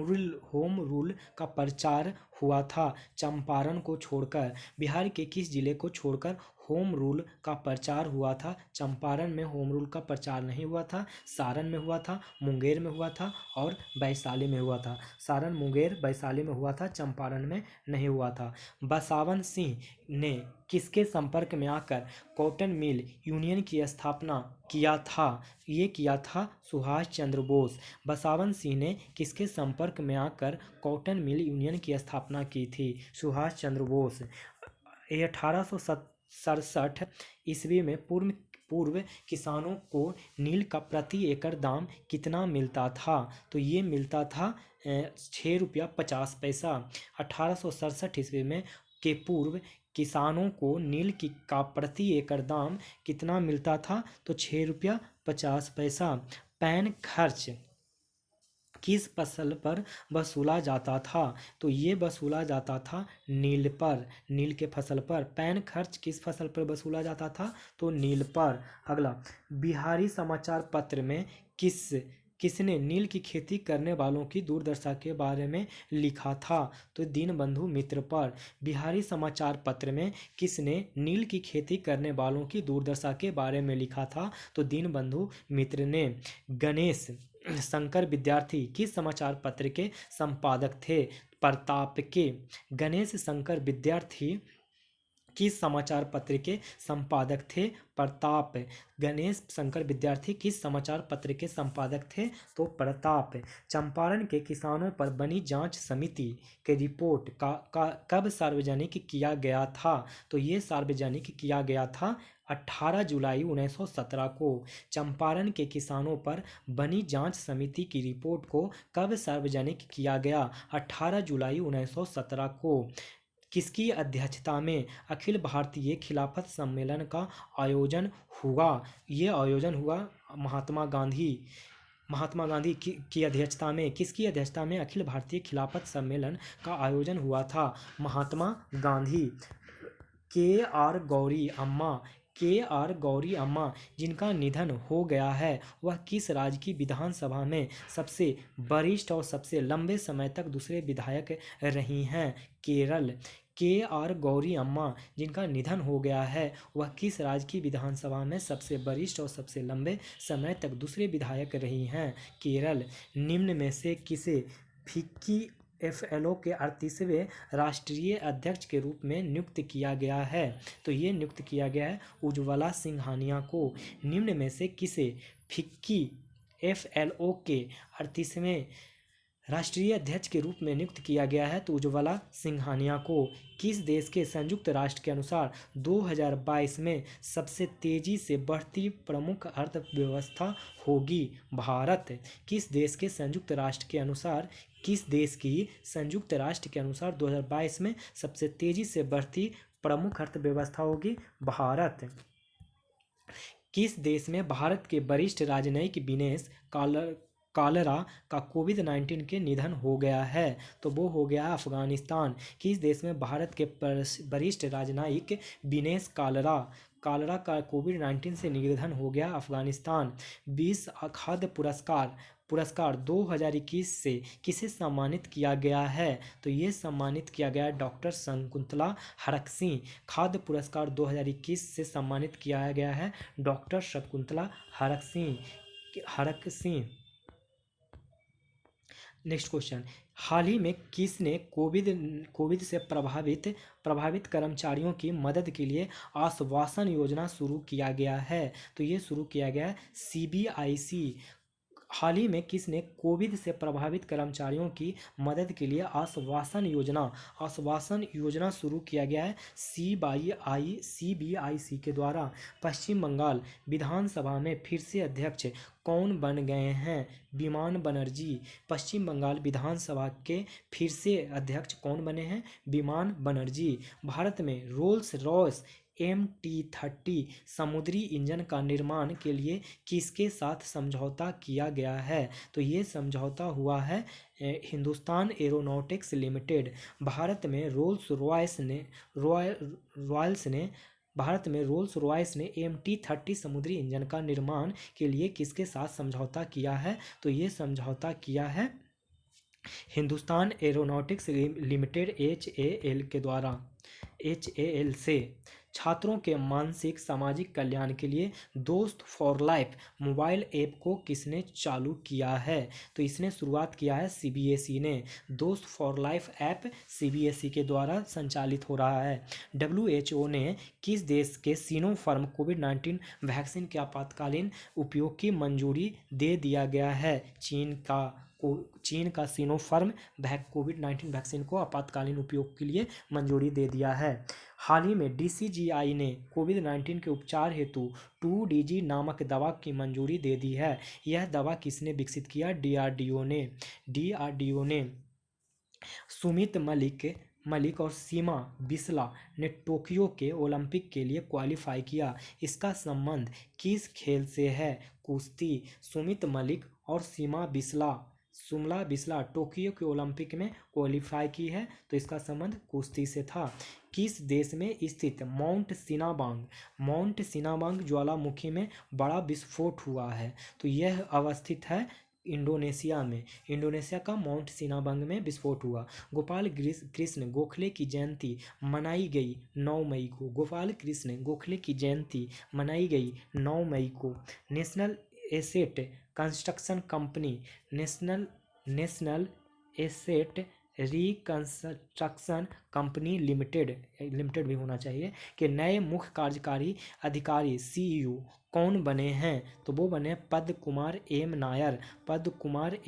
रूल का प्रचार हुआ था? चंपारण को छोड़कर। बिहार के किस जिले को छोड़कर होम रूल का प्रचार हुआ था? चंपारण में होम रूल का प्रचार नहीं हुआ था। सारण में हुआ था, मुंगेर में हुआ था और वैशाली में हुआ था। सारण, मुंगेर, वैशाली में हुआ था, चंपारण में नहीं हुआ था। बसावन सिंह ने किसके संपर्क में आकर कॉटन मिल यूनियन की स्थापना किया था? ये किया था सुभाष चंद्र बोस। बसावन सिंह ने किसके संपर्क में आकर कॉटन मिल यूनियन की स्थापना की थी? सुभाष चंद्र बोस। 1867 ईस्वी में पूर्व किसानों को नील का प्रति एकड़ दाम कितना मिलता था? तो ये मिलता था 6 रुपया 50 पैसा। 1867 ईस्वी में के पूर्व किसानों को नील का प्रति एकड़ दाम कितना मिलता था? तो 6 रुपया 50 पैसा। पैन खर्च किस फसल पर वसूला जाता था? तो ये वसूला जाता था नील पर, नील के फसल पर। पैन खर्च किस फसल पर वसूला जाता था? तो नील पर। अगला, बिहारी समाचार पत्र में किसने नील की खेती करने वालों की दुर्दशा के बारे में लिखा था? तो दीनबंधु मित्र पर। बिहारी समाचार पत्र में किसने नील की खेती करने वालों की दुर्दशा के बारे में लिखा था? तो दीनबंधु मित्र ने। गणेश शंकर विद्यार्थी किस समाचार पत्र के संपादक थे? प्रताप के। गणेश शंकर विद्यार्थी किस समाचार पत्र के संपादक थे? प्रताप। गणेश शंकर विद्यार्थी किस समाचार पत्र के संपादक थे? तो प्रताप। चंपारण के किसानों पर बनी जांच समिति के रिपोर्ट कब सार्वजनिक किया गया था? तो ये सार्वजनिक किया गया था 18 जुलाई 1917 को। चंपारण के किसानों पर बनी जांच समिति की रिपोर्ट को कब सार्वजनिक किया गया? 18 जुलाई 1917 को। किसकी अध्यक्षता में अखिल भारतीय खिलाफत सम्मेलन का आयोजन हुआ? ये आयोजन हुआ महात्मा गांधी की अध्यक्षता में। किसकी अध्यक्षता में अखिल भारतीय खिलाफत सम्मेलन का आयोजन हुआ था? महात्मा गांधी। के आर गौरी अम्मा जिनका निधन हो गया है, वह किस राज्य की विधानसभा में सबसे वरिष्ठ और सबसे लंबे समय तक दूसरे विधायक रही हैं? केरल। के आर गौरी अम्मा जिनका निधन हो गया है, वह किस राज्य की विधानसभा में सबसे वरिष्ठ और सबसे लंबे समय तक दूसरे विधायक रही हैं? केरल। निम्न में से किसे फिक्की FLO के 38वें राष्ट्रीय अध्यक्ष के रूप में नियुक्त किया गया है? तो ये नियुक्त किया गया है उज्ज्वला सिंघानिया को। निम्न में से किसे फिक्की FLO के 38वें राष्ट्रीय अध्यक्ष के रूप में नियुक्त किया गया है? तो उज्ज्वला सिंघानिया को। किस देश के संयुक्त राष्ट्र के अनुसार 2022 में सबसे तेजी से बढ़ती प्रमुख अर्थव्यवस्था होगी? भारत। किस देश के संयुक्त राष्ट्र के अनुसार 2022 में सबसे तेजी से बढ़ती प्रमुख अर्थव्यवस्था होगी? भारत। किस देश में भारत के वरिष्ठ राजनयिक विनेश कालरा का कोविड-19 के निधन हो गया है? तो वो हो गया अफगानिस्तान। किस देश में भारत के वरिष्ठ राजनयिक विनेश कालरा का कोविड-19 से निधन हो गया? अफगानिस्तान। 20 खाद्य पुरस्कार 2021 से किसे सम्मानित किया गया है? तो ये सम्मानित किया गया डॉक्टर शकुंतला हरक-सिंह। खाद्य पुरस्कार 2021 से सम्मानित किया गया है डॉक्टर शकुंतला हरक-सिंह। नेक्स्ट क्वेश्चन, हाल ही में किसने कोविड से प्रभावित कर्मचारियों की मदद के लिए आश्वासन योजना शुरू किया गया है? तो ये शुरू किया गया है CBIC। हाल ही में किसने कोविड से प्रभावित कर्मचारियों की मदद के लिए आश्वासन योजना शुरू किया गया है? CBIC के द्वारा। पश्चिम बंगाल विधानसभा में फिर से अध्यक्ष कौन बन गए हैं? विमान बनर्जी। पश्चिम बंगाल विधानसभा के फिर से अध्यक्ष कौन बने हैं? विमान बनर्जी। भारत में रोल्स रॉयस MT-30 समुद्री इंजन का निर्माण के लिए किसके साथ समझौता किया गया है? तो ये समझौता हुआ है हिंदुस्तान एरोनॉटिक्स लिमिटेड। भारत में रोल्स रॉयस ने MT-30 समुद्री इंजन का निर्माण के लिए किसके साथ समझौता किया है? तो ये समझौता किया है हिंदुस्तान एरोनॉटिक्स लिमिटेड HAL के द्वारा, HAL से। छात्रों के मानसिक सामाजिक कल्याण के लिए दोस्त फॉर लाइफ मोबाइल ऐप को किसने चालू किया है? तो इसने शुरुआत किया है CBSE ने। दोस्त फॉर लाइफ ऐप CBSE के द्वारा संचालित हो रहा है। WHO ने किस देश के सिनोफार्म कोविड-19 वैक्सीन के आपातकालीन उपयोग की मंजूरी दे दिया गया है? चीन का सिनोफार्म कोविड-19 वैक्सीन को आपातकालीन उपयोग के लिए मंजूरी दे दिया है। हाल ही में DCGI ने कोविड-19 के उपचार हेतु 2DG नामक दवा की मंजूरी दे दी है। यह दवा किसने विकसित किया? DRDO ने। सुमित मलिक और सीमा बिस्ला ने टोक्यो के ओलंपिक के लिए क्वालिफाई किया। इसका संबंध किस खेल से है? कुश्ती। सुमित मलिक और सीमा बिस्ला टोक्यो के ओलंपिक में क्वालिफाई की है, तो इसका संबंध कुश्ती से था। किस देश में स्थित माउंट सिनाबांग ज्वालामुखी में बड़ा विस्फोट हुआ है? तो यह अवस्थित है इंडोनेशिया में। इंडोनेशिया का माउंट सिनाबांग में विस्फोट हुआ। गोपाल कृष्ण गोखले की जयंती मनाई गई 9 मई को। गोपाल कृष्ण गोखले की जयंती मनाई गई 9 मई को। National asset construction company national asset reconstruction company limited भी होना चाहिए कि नए मुख्य कार्यकारी अधिकारी CEO कौन बने हैं? तो वो बने पद्म कुमार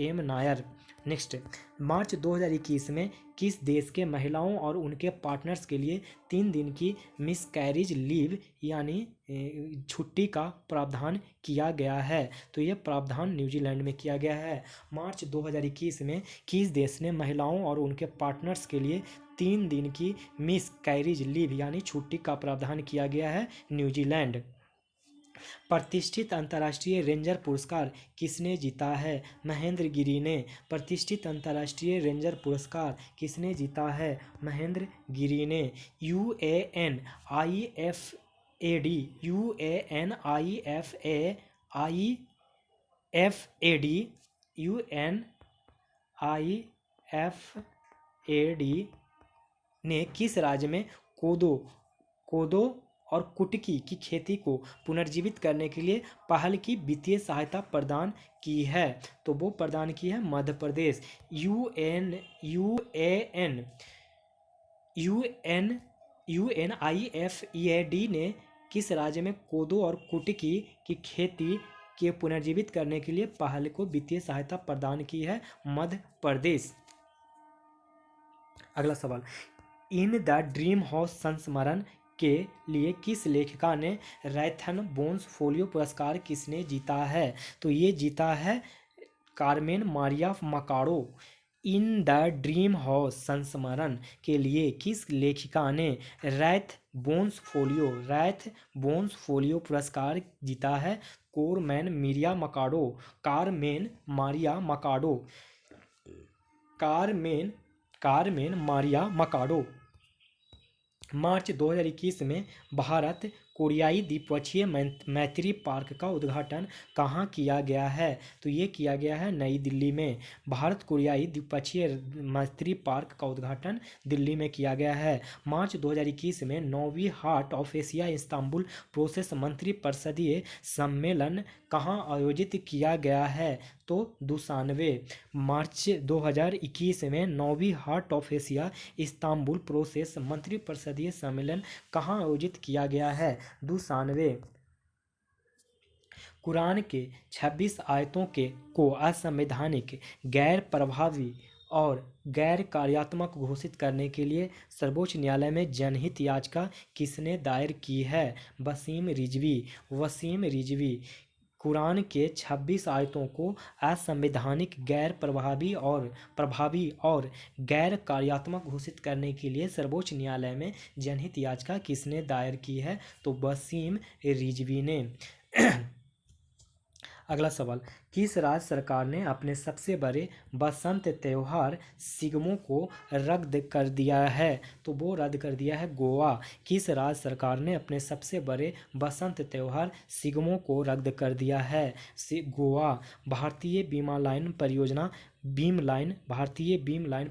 एम नायर। नेक्स्ट, मार्च 2021 में किस देश के महिलाओं और उनके पार्टनर्स के लिए 3 दिन की मिसकैरेज लीव यानी छुट्टी का प्रावधान किया गया है? तो यह प्रावधान न्यूजीलैंड में किया गया है। मार्च 2021 में किस देश ने महिलाओं और उनके पार्टनर्स के लिए 3 दिन की मिस कैरीज लीव यानी छुट्टी का प्रावधान किया गया है? न्यूजीलैंड। प्रतिष्ठित अंतर्राष्ट्रीय रेंजर पुरस्कार किसने जीता है? महेंद्र गिरी ने। प्रतिष्ठित अंतर्राष्ट्रीय रेंजर पुरस्कार किसने जीता है? महेंद्र गिरी ने। यूएनआईएफएडी ने किस राज्य में कोदो कोदो और कुटकी की खेती को पुनर्जीवित करने के लिए पहल की वित्तीय सहायता प्रदान की है? तो वो प्रदान की है मध्य प्रदेश। यूएनआईएफईडी ने किस राज्य में कोदो और कुटकी की खेती के पुनर्जीवित करने के लिए पहल को वित्तीय सहायता प्रदान की है? मध्य प्रदेश। अगला सवाल, इन द ड्रीम हाउस संस्मरण के लिए किस लेखिका ने रैथन बोन्स फोलियो पुरस्कार किसने जीता है? तो ये जीता है Carmen Maria Machado. In the dream house संस्मरण के लिए किस लेखिका ने रैथ बोन्स फोलियो पुरस्कार जीता है? Carmen Maria मकाडो। मार्च 2021 में भारत कोरियाई द्विपक्षीय मैत्री पार्क का उद्घाटन कहाँ किया गया है? तो ये किया गया है नई दिल्ली में। भारत कोरियाई द्विपक्षीय मैत्री पार्क का उद्घाटन दिल्ली में किया गया है। मार्च 2021 में 9वीं Heart of Asia Istanbul Process मंत्री परिषदीय सम्मेलन कहाँ आयोजित किया गया है? तो दुशान्बे। मार्च 2021 में 9वीं Heart of Asia Istanbul Process मंत्री परिषदीय सम्मेलन कहाँ आयोजित किया गया है? दुशान्बे। कुरान के 26 आयतों को असंवैधानिक, गैर प्रभावी और गैर कार्यात्मक घोषित करने के लिए सर्वोच्च न्यायालय में जनहित याचिका किसने दायर की है? वसीम रिजवी। कुरान के 26 आयतों को असंवैधानिक, गैर प्रभावी और गैर कार्यात्मक घोषित करने के लिए सर्वोच्च न्यायालय में जनहित याचिका किसने दायर की है? तो वसीम रिजवी ने। अगला सवाल, किस राज्य सरकार ने अपने सबसे बड़े बसंत त्योहार सिगमो को रद्द कर दिया है? तो वो रद्द कर दिया है गोवा। किस राज्य सरकार ने अपने सबसे बड़े बसंत त्योहार सिगमो को रद्द कर दिया है? गोवा। भारतीय बीम लाइन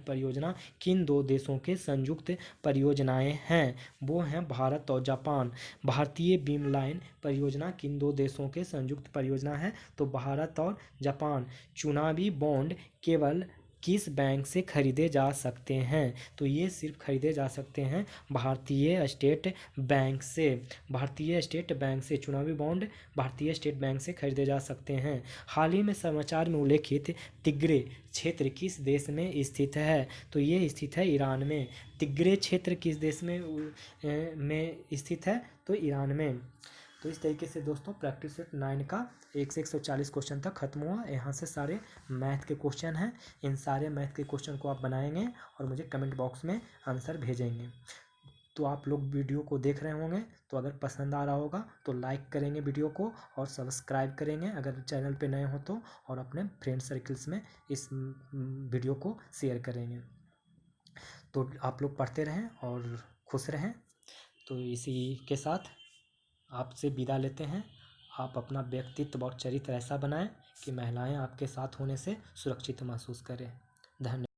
परियोजना किन दो देशों के संयुक्त परियोजनाएं हैं? वो हैं भारत और जापान। भारतीय बीम लाइन परियोजना किन दो देशों के संयुक्त परियोजना है? तो भारत और जापान। चुनावी बॉन्ड केवल किस बैंक से खरीदे जा सकते हैं? तो ये सिर्फ खरीदे जा सकते हैं भारतीय स्टेट बैंक से। चुनावी बॉन्ड भारतीय स्टेट बैंक से खरीदे जा सकते हैं। हाल ही में समाचार में उल्लेखित तिग्रे क्षेत्र किस देश में स्थित है? तो ये स्थित है ईरान में। तिग्रे क्षेत्र किस देश में स्थित है? तो ईरान में। तो इस तरीके से दोस्तों प्रैक्टिस सेट 9 का 1 से 140 क्वेश्चन तक खत्म हुआ। यहाँ से सारे मैथ के क्वेश्चन हैं। इन सारे मैथ के क्वेश्चन को आप बनाएंगे और मुझे कमेंट बॉक्स में आंसर भेजेंगे। तो आप लोग वीडियो को देख रहे होंगे, तो अगर पसंद आ रहा होगा तो लाइक करेंगे वीडियो को और सब्सक्राइब करेंगे अगर चैनल पे नए हो तो, और अपने फ्रेंड सर्कल्स में इस वीडियो को शेयर करेंगे। तो आप लोग पढ़ते रहें और खुश रहें। तो इसी के साथ आपसे विदा लेते हैं। आप अपना व्यक्तित्व और चरित्र ऐसा बनाएं कि महिलाएं आपके साथ होने से सुरक्षित महसूस करें। धन्यवाद।